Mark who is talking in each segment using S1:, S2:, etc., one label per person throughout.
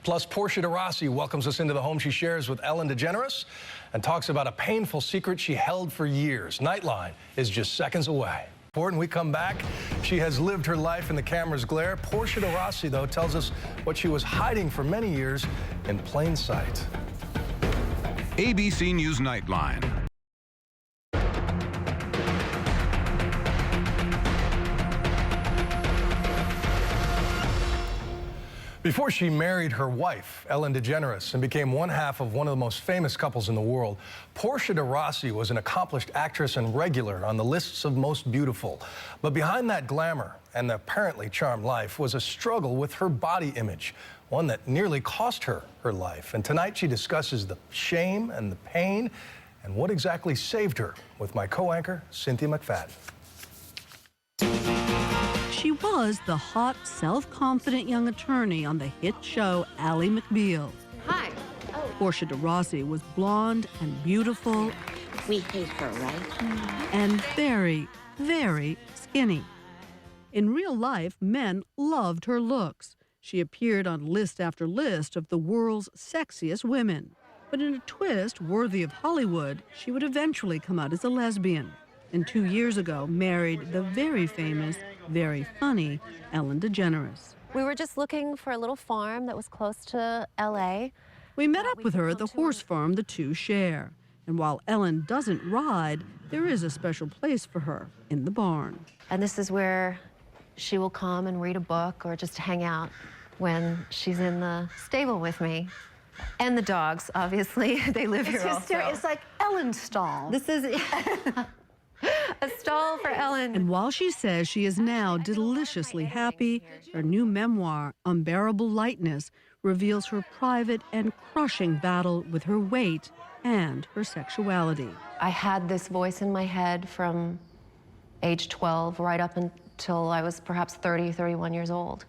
S1: Plus, Portia de Rossi welcomes us into the home she shares with Ellen DeGeneres and talks about a painful secret she held for years. Nightline is just seconds away. When we come back, she has lived her life in the camera's glare. Portia de Rossi, though, tells us what she was hiding for many years in plain sight.
S2: ABC News Nightline.
S1: Before she married her wife, Ellen DeGeneres, and became one half of one of the most famous couples in the world, Portia de Rossi was an accomplished actress and regular on the lists of most beautiful. But behind that glamour and the apparently charmed life was a struggle with her body image, one that nearly cost her her life. And tonight she discusses the shame and the pain and what exactly saved her with my co-anchor, Cynthia McFadden.
S3: She was the hot, self-confident young attorney on the hit show Ally McBeal.
S4: Hi.
S3: Portia de Rossi was blonde and beautiful.
S4: We hate her, right?
S3: And very, very skinny. In real life, men loved her looks. She appeared on list after list of the world's sexiest women. But in a twist worthy of Hollywood, she would eventually come out as a lesbian. And 2 years ago, married the very famous, very funny Ellen DeGeneres.
S4: We were just looking for a little farm that was close to L.A.
S3: We met up with her at the horse farm the two share. And while Ellen doesn't ride, there is a special place for her in the barn.
S4: And this is where she will come and read a book or just hang out when she's in the stable with me. And the dogs, obviously. They live here also.
S5: It's like Ellen's stall.
S4: This is a stall for Ellen.
S3: And while she says she is now deliciously happy, her new memoir, Unbearable Lightness, reveals her private and crushing battle with her weight and her sexuality.
S4: I had this voice in my head from age 12 right up until I was perhaps 30, 31 years old.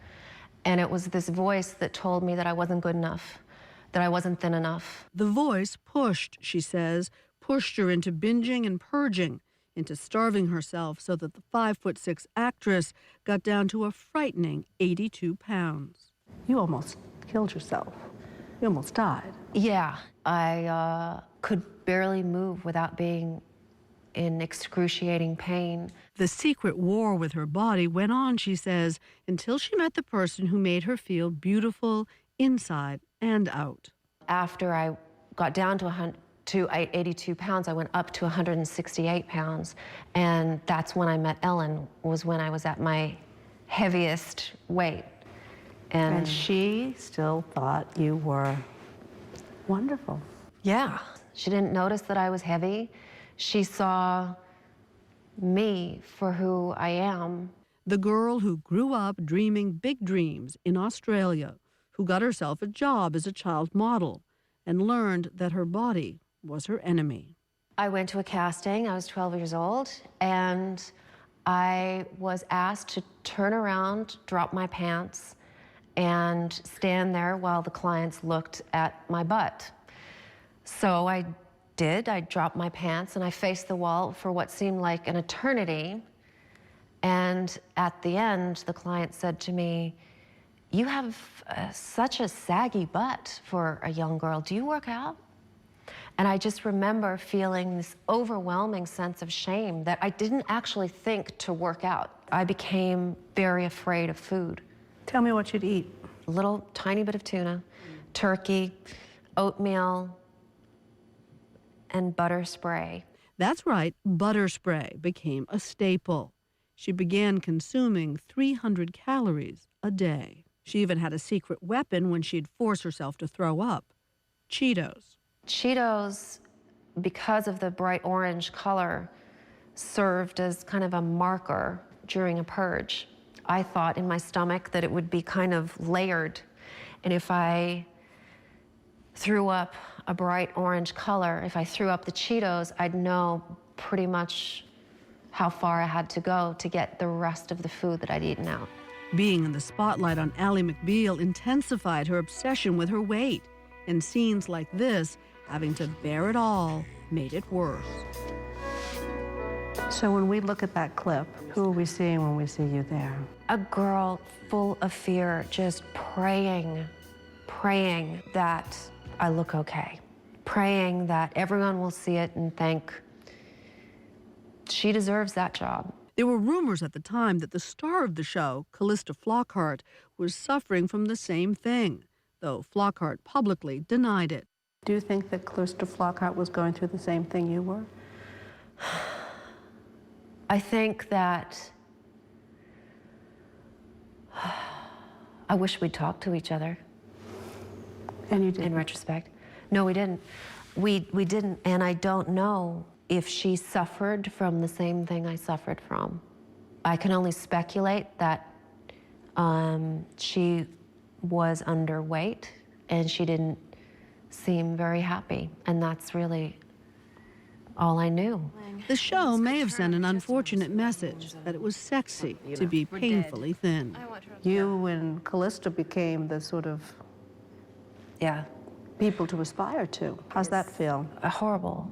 S4: And it was this voice that told me that I wasn't good enough, that I wasn't thin enough.
S3: The voice pushed, she says, pushed her into binging and purging, into starving herself so that the 5'6" actress got down to a frightening 82 pounds.
S5: You almost killed yourself. You almost died.
S4: Yeah, I could barely move without being in excruciating pain.
S3: The secret war with her body went on, she says, until she met the person who made her feel beautiful inside and out.
S4: After I got down to 82 pounds, I went up to 168 pounds. And that's when I met Ellen, was when I was at my heaviest weight.
S5: And she still thought you were wonderful.
S4: Yeah. She didn't notice that I was heavy. She saw me for who I am.
S3: The girl who grew up dreaming big dreams in Australia, who got herself a job as a child model and learned that her body was her enemy.
S4: I went to a casting. I was 12 years old, and I was asked to turn around, drop my pants, and stand there while the clients looked at my butt. So I did. I dropped my pants, and I faced the wall for what seemed like an eternity. And at the end, the client said to me, "You have such a saggy butt for a young girl. Do you work out?" And I just remember feeling this overwhelming sense of shame that I didn't actually think to work out. I became very afraid of food.
S5: Tell me what you'd eat.
S4: A little tiny bit of tuna, turkey, oatmeal, and butter spray.
S3: That's right, butter spray became a staple. She began consuming 300 calories a day. She even had a secret weapon when she'd force herself to throw up: Cheetos.
S4: Cheetos, because of the bright orange color, served as kind of a marker during a purge. I thought in my stomach that it would be kind of layered, and if I threw up a bright orange color, if I threw up the Cheetos, I'd know pretty much how far I had to go to get the rest of the food that I'd eaten out.
S3: Being in the spotlight on Ally McBeal intensified her obsession with her weight, and scenes like this, having to bear it all, made it worse.
S5: So when we look at that clip, who are we seeing when we see you there?
S4: A girl full of fear, just praying praying that I look okay, praying that everyone will see it and think she deserves that job.
S3: There were rumors at the time that the star of the show, Callista Flockhart, was suffering from the same thing, though Flockhart publicly denied it.
S5: Do you think that Callista Flockhart was going through the same thing you were?
S4: I think that I wish we'd talked to each other.
S5: And you did?
S4: In retrospect. No, we didn't. We didn't, and I don't know if she suffered from the same thing I suffered from. I can only speculate that she was underweight and she didn't seem very happy, and that's really all I knew.
S3: The show may have sent an unfortunate message that it was sexy to be painfully thin.
S5: You and Callista became the sort of
S4: Yeah.
S5: people to aspire to. How's that feel?
S4: Horrible.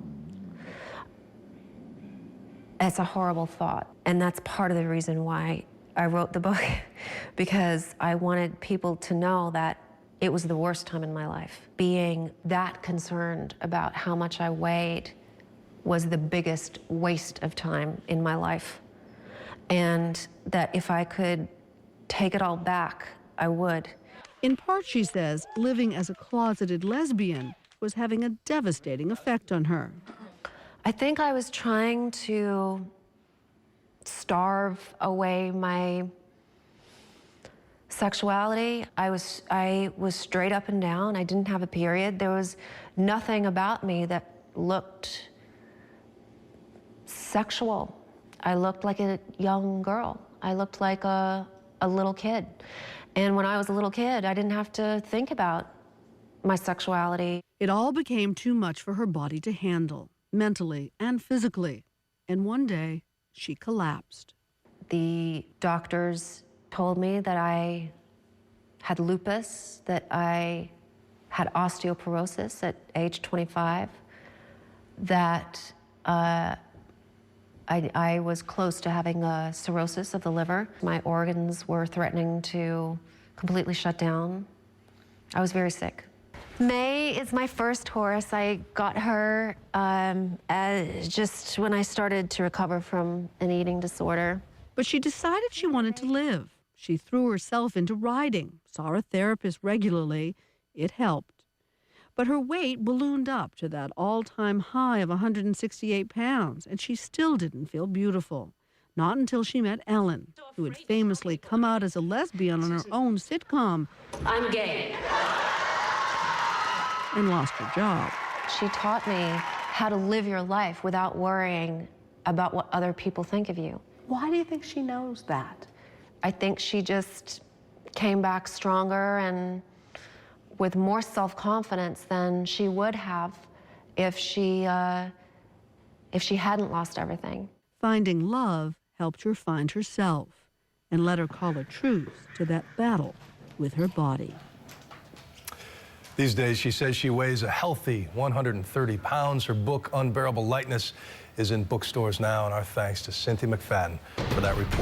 S4: It's a horrible thought, and that's part of the reason why I wrote the book, because I wanted people to know that it was the worst time in my life. Being that concerned about how much I weighed was the biggest waste of time in my life, and that if I could take it all back, I would.
S3: In part, she says, living as a closeted lesbian was having a devastating effect on her.
S4: I think I was trying to starve away my sexuality. I was straight up and down. I didn't have a period. There was nothing about me that looked sexual. I looked like a young girl. I looked like a little kid. And when I was a little kid, I didn't have to think about my sexuality.
S3: It all became too much for her body to handle, mentally and physically. And one day, she collapsed.
S4: The doctors told me that I had lupus, that I had osteoporosis at age 25, that I was close to having a cirrhosis of the liver. My organs were threatening to completely shut down. I was very sick. May is my first horse. I got her just when I started to recover from an eating disorder.
S3: But she decided she wanted to live. She threw herself into riding, saw a therapist regularly. It helped. But her weight ballooned up to that all-time high of 168 pounds, and she still didn't feel beautiful. Not until she met Ellen, who had famously come out as a lesbian on her own sitcom.
S4: I'm gay.
S3: And lost her job.
S4: She taught me how to live your life without worrying about what other people think of you.
S5: Why do you think she knows that?
S4: I think she just came back stronger and with more self-confidence than she would have if she hadn't lost everything.
S3: Finding love helped her find herself and let her call a truce to that battle with her body.
S1: These days, she says she weighs a healthy 130 pounds. Her book, Unbearable Lightness, is in bookstores now, and our thanks to Cynthia McFadden for that report.